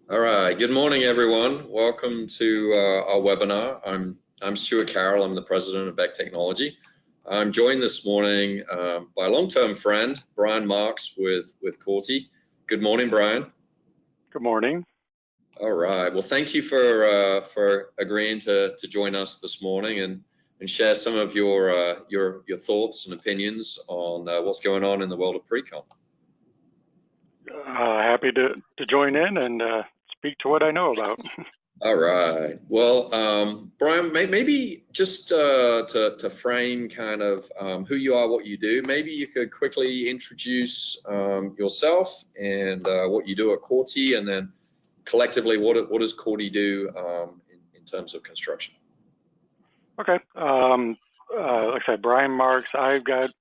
All right. Good morning, everyone. Welcome to our webinar. I'm Stewart Carroll. I'm the president of Beck Technology. I'm joined this morning by a long-term friend, Brian Marks with Korte. Good morning, Brian. Good morning. All right. Well, thank you for agreeing to join us this morning and share some of your thoughts and opinions on what's going on in the world of pre-con. Happy to join in and speak to what I know about. All right. Well, Brian, maybe just to frame kind of who you are, what you do, maybe you could quickly introduce yourself and what you do at Korte, and then collectively, what does Korte do in terms of construction? Okay. Like I said, Brian Marks. I've got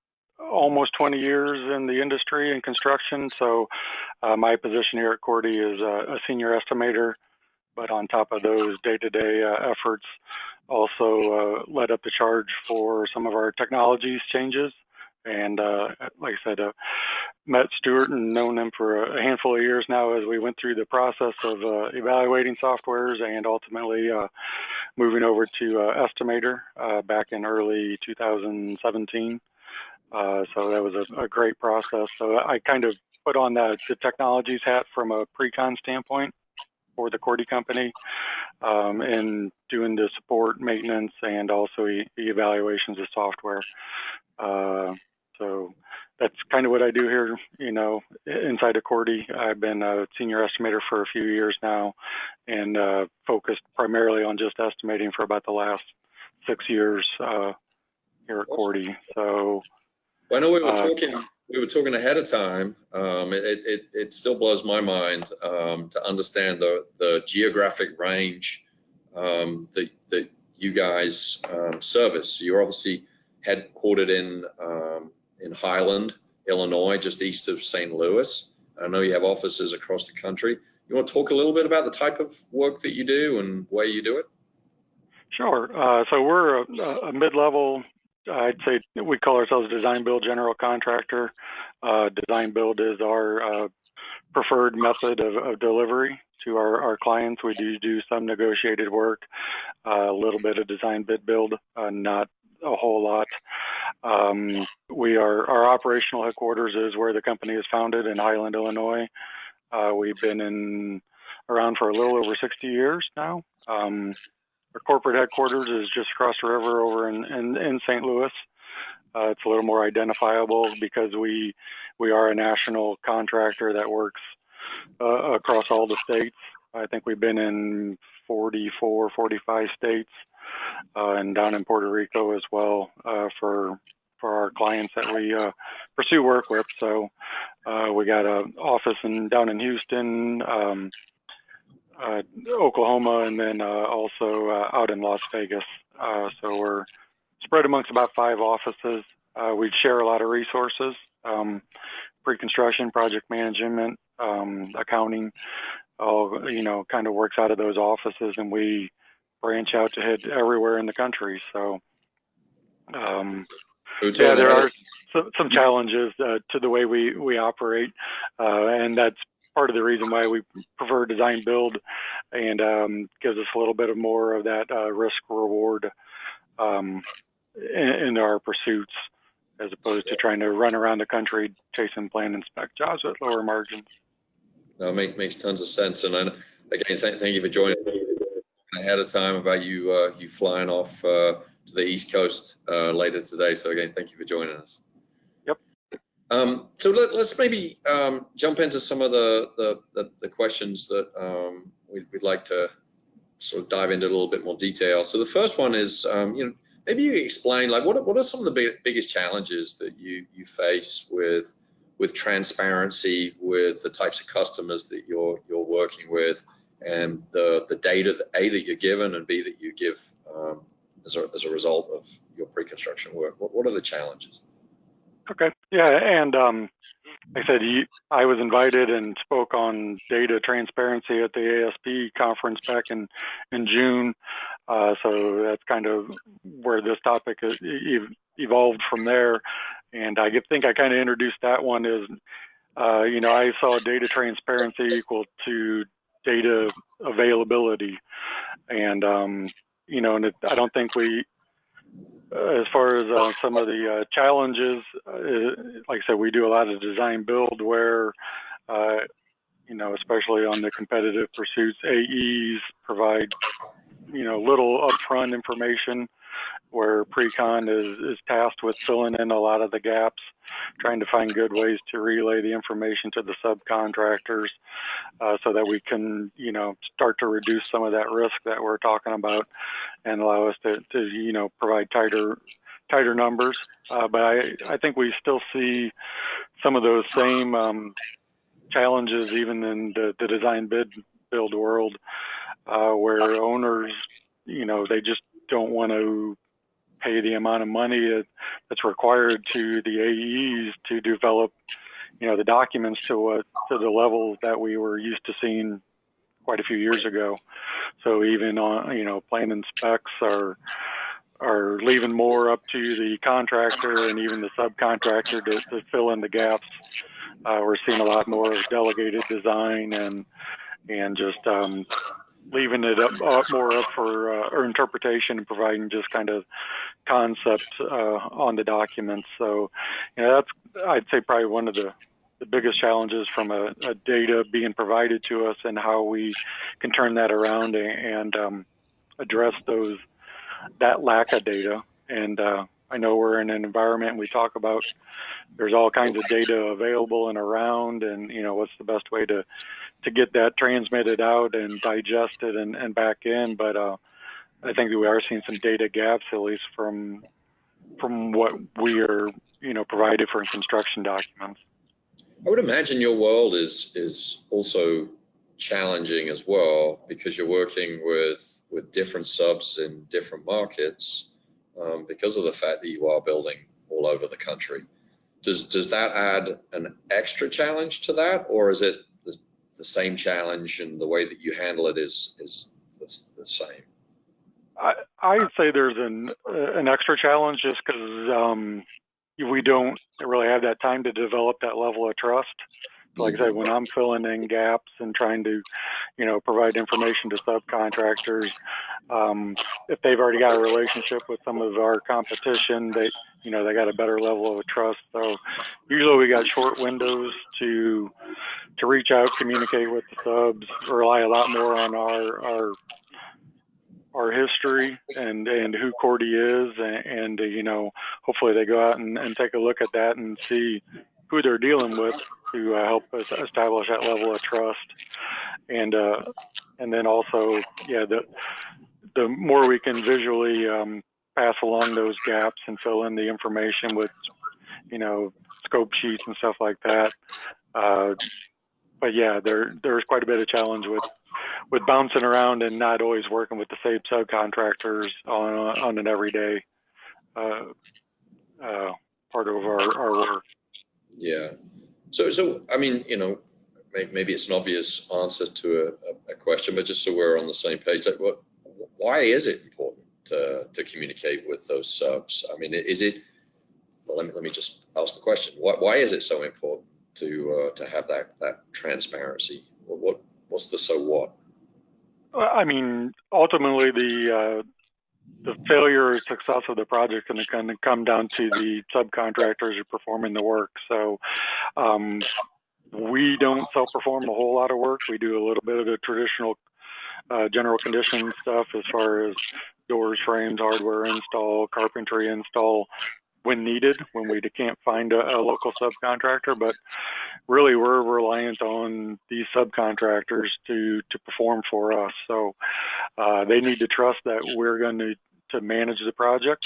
almost 20 years in the industry and construction. So my position here at Korte is a senior estimator. But on top of those day-to-day efforts, also led up the charge for some of our technologies changes. And like I said, met Stewart and known him for a handful of years now as we went through the process of evaluating softwares and ultimately moving over to Estimator back in early 2017. So that was a great process. So I kind of put on the technologies hat from a pre-con standpoint for the Korte Company, and doing the support, maintenance, and also the evaluations of software. So that's kind of what I do here, inside of Korte. I've been a senior estimator for a few years now and focused primarily on just estimating for about the last 6 years here at Korte. So I know we were talking ahead of time. It still blows my mind to understand the geographic range that you guys service. So you're obviously headquartered in Highland, Illinois, just east of St. Louis. I know you have offices across the country. You want to talk a little bit about the type of work that you do and where you do it? Sure. So we're a mid-level, I'd say we call ourselves design build general contractor. Design build is our preferred method of delivery to our clients. We do some negotiated work, a little bit of design bid build, not a whole lot. Our operational headquarters is where the company is founded in Highland, Illinois. We've been around for a little over 60 years now. Our corporate headquarters is just across the river over in St. Louis. It's a little more identifiable because we are a national contractor that works across all the states. I think we've been in 44, 45 states, and down in Puerto Rico as well for our clients that we pursue work with. So we got an office down in Houston, Oklahoma, and then also out in Las Vegas. So we're spread amongst about 5 offices. We share a lot of resources, pre-construction, project management, accounting, all kind of works out of those offices, and we branch out to head everywhere in the country. So yeah, there are some challenges to the way we operate, and that's part of the reason why we prefer design build, and gives us a little bit of more of that risk reward in our pursuits, as opposed to trying to run around the country chasing plan and spec jobs with lower margins. No, makes tons of sense. And again, thank you for joining ahead of time about you flying off to the East Coast later today. So again, thank you for joining us. Yep. So let's maybe jump into some of the questions that we'd like to sort of dive into a little bit more detail. So the first one is, maybe you explain, like, what are some of the biggest challenges that you face with transparency, with the types of customers that you're working with, and the data that A, that you're given, and B, that you give as a result of your pre-construction work? What are the challenges? Okay. Yeah, and like I said, I was invited and spoke on data transparency at the ASP conference back in June. So that's kind of where this topic has evolved from there. And I think I kind of introduced that one as, I saw data transparency equal to data availability. And, you know, and I don't think we, as far as some of the challenges, like I said, we do a lot of design build where, you know, especially on the competitive pursuits, AEs provide, you know, little upfront information, where pre-con is tasked with filling in a lot of the gaps, trying to find good ways to relay the information to the subcontractors, so that we can, you know, start to reduce some of that risk that we're talking about and allow us to you know, provide tighter numbers. But I think we still see some of those same challenges even in the design build world, where owners, you know, they just don't want to pay the amount of money that's required to the AEs to develop, you know, the documents to the level that we were used to seeing quite a few years ago. So even on, you know, plan and specs are leaving more up to the contractor and even the subcontractor to fill in the gaps. We're seeing a lot more of delegated design and just leaving it more up for or interpretation and providing just kind of concepts on the documents. So, you know, that's, I'd say, probably one of the biggest challenges from a data being provided to us and how we can turn that around and address that lack of data. And I know we're in an environment, we talk about there's all kinds of data available and around, and, you know, what's the best way to get that transmitted out and digested and back in. But I think that we are seeing some data gaps, at least from what we are, you know, provided for in construction documents. I would imagine your world is also challenging as well, because you're working with different subs in different markets, because of the fact that you are building all over the country. Does that add an extra challenge to that, or is it the same challenge and the way that you handle it is the same? I'd say there's an extra challenge just because we don't really have that time to develop that level of trust. So like I said, when I'm filling in gaps and trying to, you know, provide information to subcontractors, if they've already got a relationship with some of our competition, they got a better level of trust. So usually we got short windows to reach out, communicate with the subs, rely a lot more on our history and who Korte is, and you know, hopefully they go out and take a look at that and see who they're dealing with to help us establish that level of trust. And then also, yeah, the more we can visually pass along those gaps and fill in the information with, you know, scope sheets and stuff like that. But yeah, there's quite a bit of challenge with bouncing around and not always working with the same subcontractors on an everyday part of our work. Yeah. So I mean, you know, maybe it's an obvious answer to a question, but just so we're on the same page, like, why is it important to communicate with those subs? I mean, is it? Well, let me just ask the question. Why is it so important to have that transparency? What's the so what? I mean, ultimately, the failure or success of the project is going to come down to the subcontractors who are performing the work. So we don't self-perform a whole lot of work. We do a little bit of the traditional general condition stuff as far as doors, frames, hardware install, carpentry install when needed, when we can't find a local subcontractor. But really, we're reliant on these subcontractors to perform for us. So they need to trust that we're going to manage the project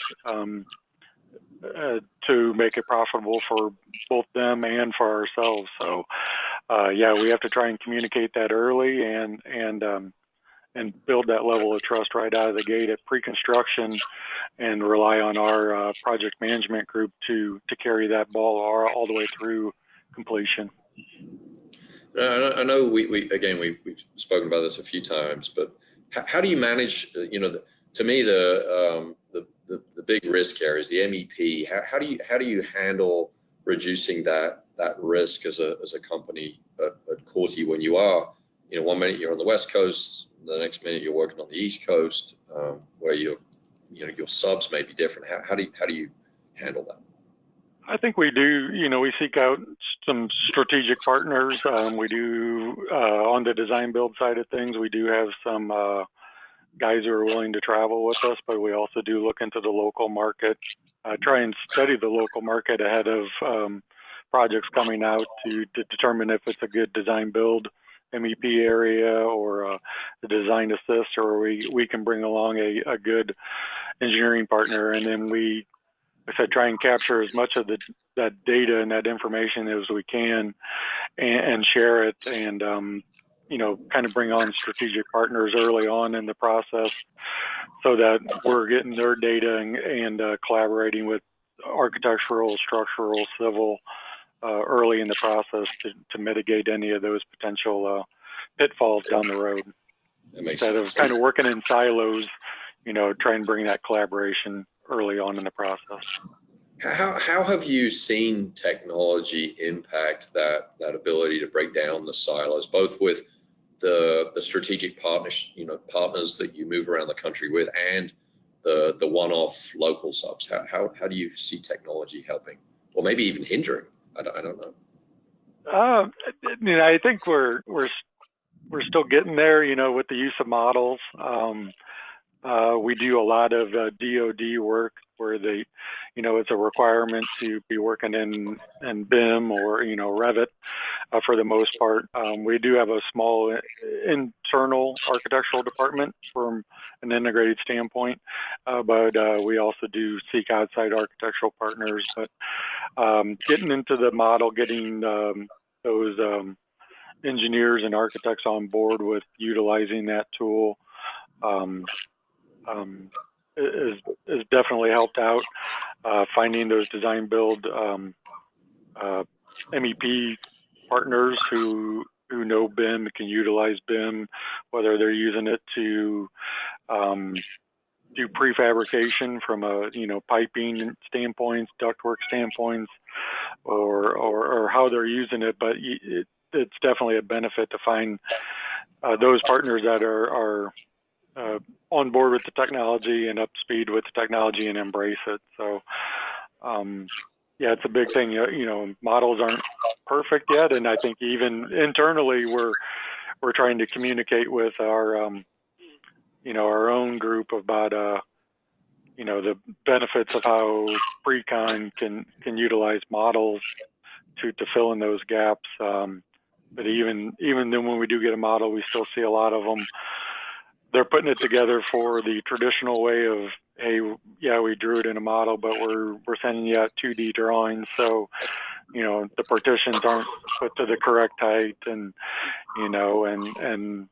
to make it profitable for both them and for ourselves. So yeah, we have to try and communicate that early and build that level of trust right out of the gate at pre-construction, and rely on our project management group to carry that ball all the way through completion. I know we've spoken about this a few times, but how do you manage, you know, to me, the big risk here is the MEP. How do you handle reducing that risk as a company at Korte when you are you know, one minute you're on the West Coast, the next minute you're working on the East Coast, where you know, your subs may be different. How do you handle that? I think we do, you know, we seek out some strategic partners. We do, on the design build side of things, we do have some guys who are willing to travel with us, but we also do look into the local market, try and study the local market ahead of projects coming out to determine if it's a good design build MEP area or the design assist, or we can bring along a good engineering partner. And then we, like I said, try and capture as much of that data and that information as we can and share it, and you know, kind of bring on strategic partners early on in the process so that we're getting their data and collaborating with architectural, structural, civil early in the process to mitigate any of those potential pitfalls down the road. Instead of kind of working in silos, you know, try and bring that collaboration early on in the process. How have you seen technology impact that ability to break down the silos, both with the strategic partners, you know, partners that you move around the country with, and the one-off local subs? How do you see technology helping, or maybe even hindering? I don't know. You know, I think we're still getting there, you know, with the use of models. We do a lot of DoD work where they, you know, it's a requirement to be working in BIM or, you know, Revit for the most part. We do have a small internal architectural department from an integrated standpoint, but we also do seek outside architectural partners. But getting into the model, getting those engineers and architects on board with utilizing that tool is definitely helped out. Finding those design build MEP partners who know BIM, can utilize BIM, whether they're using it to do prefabrication from a, you know, piping standpoints, ductwork standpoints, or how they're using it. But it's definitely a benefit to find those partners that are on board with the technology and up to speed with the technology and embrace it. So, yeah, it's a big thing. You know, models aren't perfect yet, and I think even internally we're trying to communicate with our you know, our own group about you know, the benefits of how pre-con can utilize models to fill in those gaps. But even then, when we do get a model, we still see a lot of them. They're putting it together for the traditional way of, hey, yeah, we drew it in a model, but we're sending you out 2D drawings. So, you know, the partitions aren't put to the correct height, and, you know, and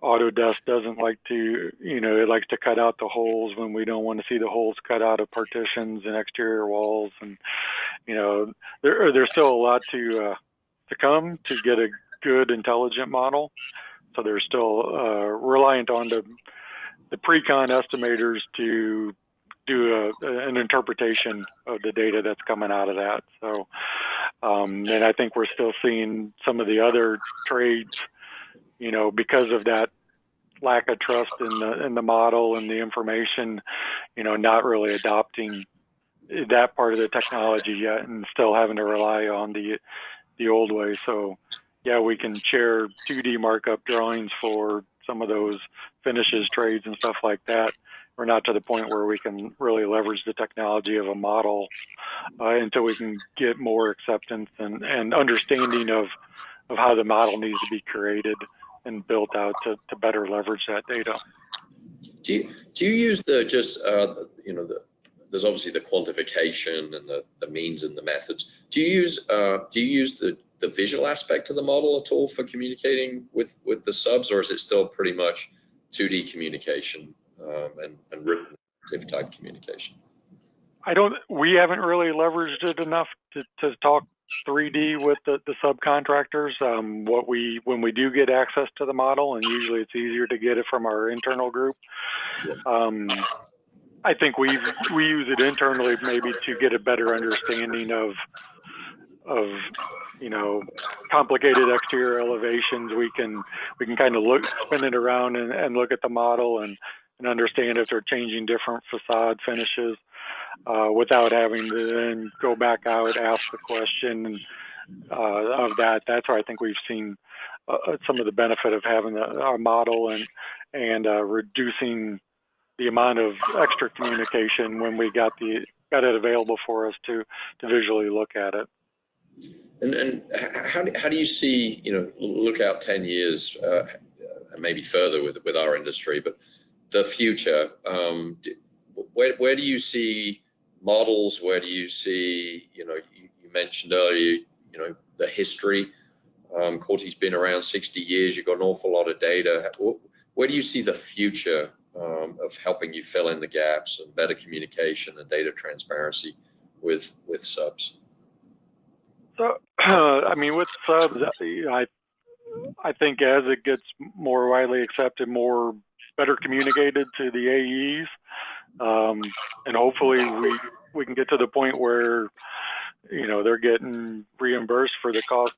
Autodesk doesn't like to, you know, it likes to cut out the holes when we don't want to see the holes cut out of partitions and exterior walls. And, you know, there's still a lot to come to get a good, intelligent model. So they're still reliant on the pre-con estimators to do an interpretation of the data that's coming out of that. So, and I think we're still seeing some of the other trades, you know, because of that lack of trust in the model and the information, you know, not really adopting that part of the technology yet, and still having to rely on the old way. So, yeah, we can share 2D markup drawings for some of those finishes trades and stuff like that. We're not to the point where we can really leverage the technology of a model until we can get more acceptance and understanding of how the model needs to be created and built out to better leverage that data. Do you use you know, there's obviously the quantification and the means and the methods. Do you use the visual aspect of the model at all for communicating with the subs, or is it still pretty much 2D communication and written type communication? We haven't really leveraged it enough to talk 3D with the subcontractors. When we do get access to the model, and usually it's easier to get it from our internal group, I think we use it internally maybe to get a better understanding of you know, complicated exterior elevations, we can kind of spin it around and look at the model and understand if they're changing different facade finishes without having to then go back out, ask the question of that. That's where I think we've seen some of the benefit of having our model and reducing the amount of extra communication when we got it available for us to visually look at it. And how do you see, look out 10 years, and maybe further with our industry, but the future, where do you see models? Where do you see, you mentioned earlier, the history. Korte's been around 60 years. You've got an awful lot of data. Where do you see the future of helping you fill in the gaps and better communication and data transparency with subs? So, I mean, with subs, I think as it gets more widely accepted, better communicated to the AEs, and hopefully we can get to the point where they're getting reimbursed for the cost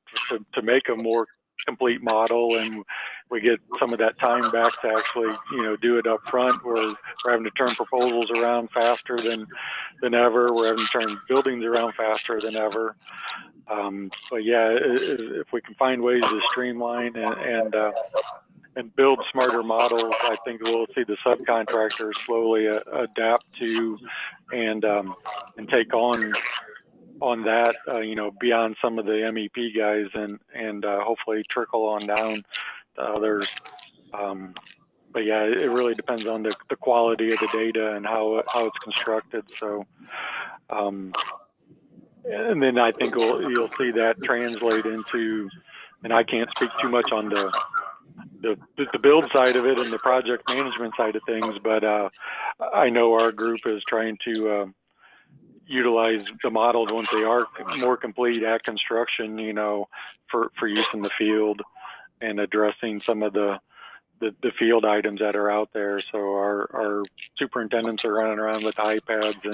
to make a more complete model, and we get some of that time back to actually do it up front, where we're having to turn proposals around faster than ever. We're having to turn buildings around faster than ever. But yeah, if we can find ways to streamline and build smarter models, I think we'll see the subcontractors slowly adapt to and take on that, beyond some of the MEP guys and hopefully trickle on down to others. But yeah, it really depends on the quality of the data and how it's constructed. So, and then I think you'll see that translate into, and I can't speak too much on the build side of it and the project management side of things, but I know our group is trying to utilize the models once they are more complete at construction, for use in the field and addressing some of the field items that are out there. So our superintendents are running around with iPads,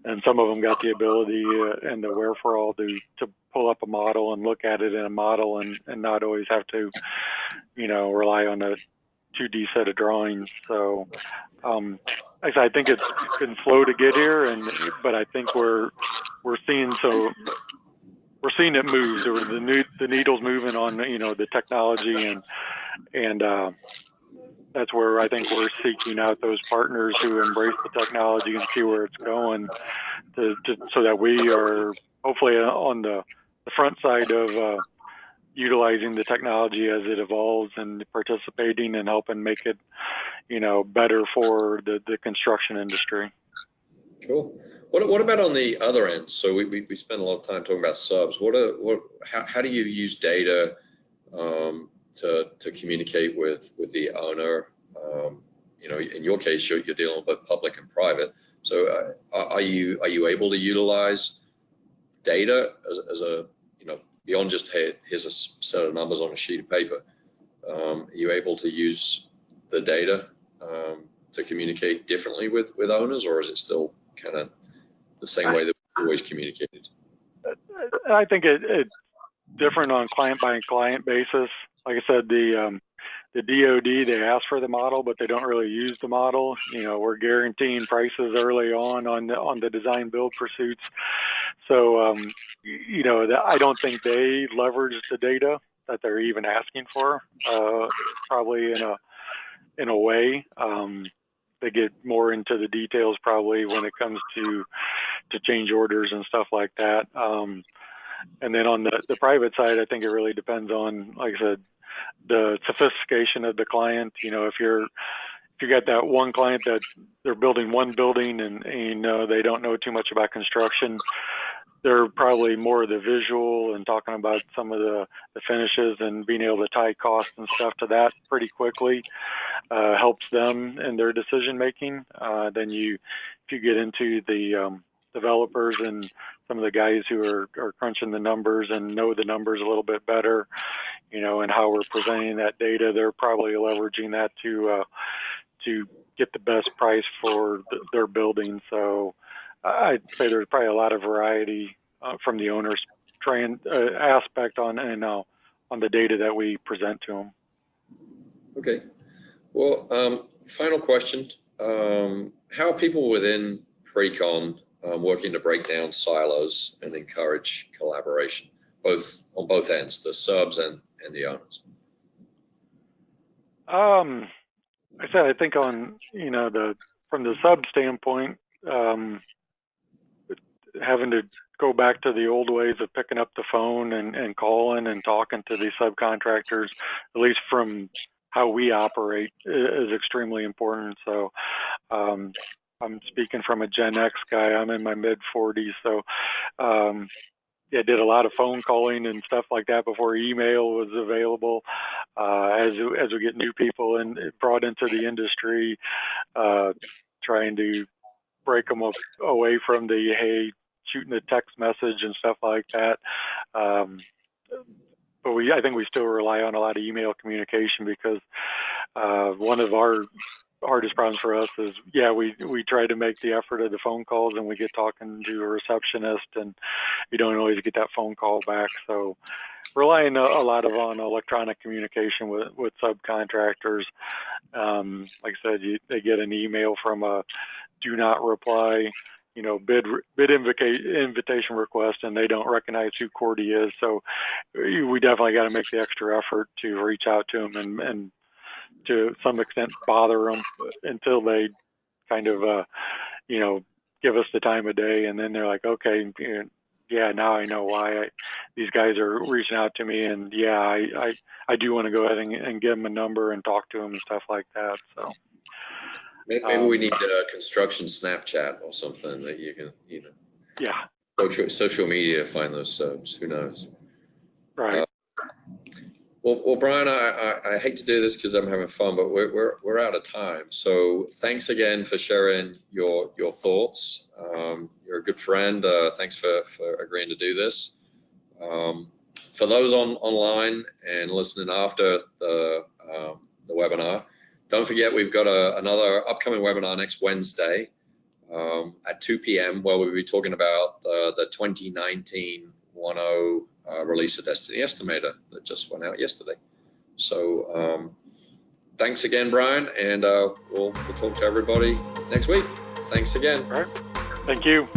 and some of them got the ability and the wherewithal to pull up a model and look at it in a model and not always have to, rely on a 2D set of drawings. So I think it's been slow to get here, but I think we're seeing it move. The needle's moving on, the technology, and that's where I think we're seeking out those partners who embrace the technology and see where it's going, so that we are hopefully on the front side of utilizing the technology as it evolves and participating and helping make it, better for the construction industry. Cool. What about on the other end? So we spend a lot of time talking about subs. How do you use data to communicate with the owner? In your case, you're dealing with both public and private. So are you able to utilize data as a beyond just, hey, here's a set of numbers on a sheet of paper? Are you able to use the data to communicate differently with owners, or is it still kind of the same way that we always communicated? I think it's different on client by client basis. Like I said, the DoD, they ask for the model, but they don't really use the model. We're guaranteeing prices early on the design build pursuits. So, I don't think they leverage the data that they're even asking for, probably in a way. They get more into the details probably when it comes to change orders and stuff like that. And then on the private side, I think it really depends on, like I said, the sophistication of the client. If you got that one client that they're building one building and they don't know too much about construction, they're probably more of the visual and talking about some of the finishes and being able to tie costs and stuff to that pretty quickly helps them in their decision making. Then if you get into the developers and some of the guys who are crunching the numbers and know the numbers a little bit better, and how we're presenting that data, they're probably leveraging that to get the best price for their building. So I'd say there's probably a lot of variety from the owner's aspect on the data that we present to them. Okay. Well, final question. How are people within Precon working to break down silos and encourage collaboration, on both ends, the subs and the owners? Like I said, I think on from the sub standpoint, having to go back to the old ways of picking up the phone and calling and talking to these subcontractors, at least from how we operate, is extremely important. So I'm speaking from a Gen X guy. I'm in my mid 40s, so yeah, did a lot of phone calling and stuff like that before email was available. As we get new people brought into the industry, trying to break them away from the shooting a text message and stuff like that. But I think we still rely on a lot of email communication, because one of our hardest problems for us is, we try to make the effort of the phone calls, and we get talking to a receptionist, and you don't always get that phone call back. So relying a lot on electronic communication with subcontractors. Like I said, they get an email from a do not reply, bid invitation request, and they don't recognize who Korte is. So we definitely got to make the extra effort to reach out to them and to some extent bother them until they kind of, give us the time of day. And then they're like, okay, now I know why these guys are reaching out to me. And I do want to go ahead and give them a number and talk to them and stuff like that. So. Maybe we need a construction Snapchat or something that you can, social media to find those subs. Who knows? Right. Well, Brian, I hate to do this because I'm having fun, but we're out of time. So thanks again for sharing your thoughts. You're a good friend. Thanks for agreeing to do this. For those online and listening after the webinar, don't forget we've got another upcoming webinar next Wednesday at 2 p.m. where we'll be talking about the 2019 1.0 release of DESTINI Estimator that just went out yesterday. So thanks again, Brian, and we'll talk to everybody next week. Thanks again. All right. Thank you.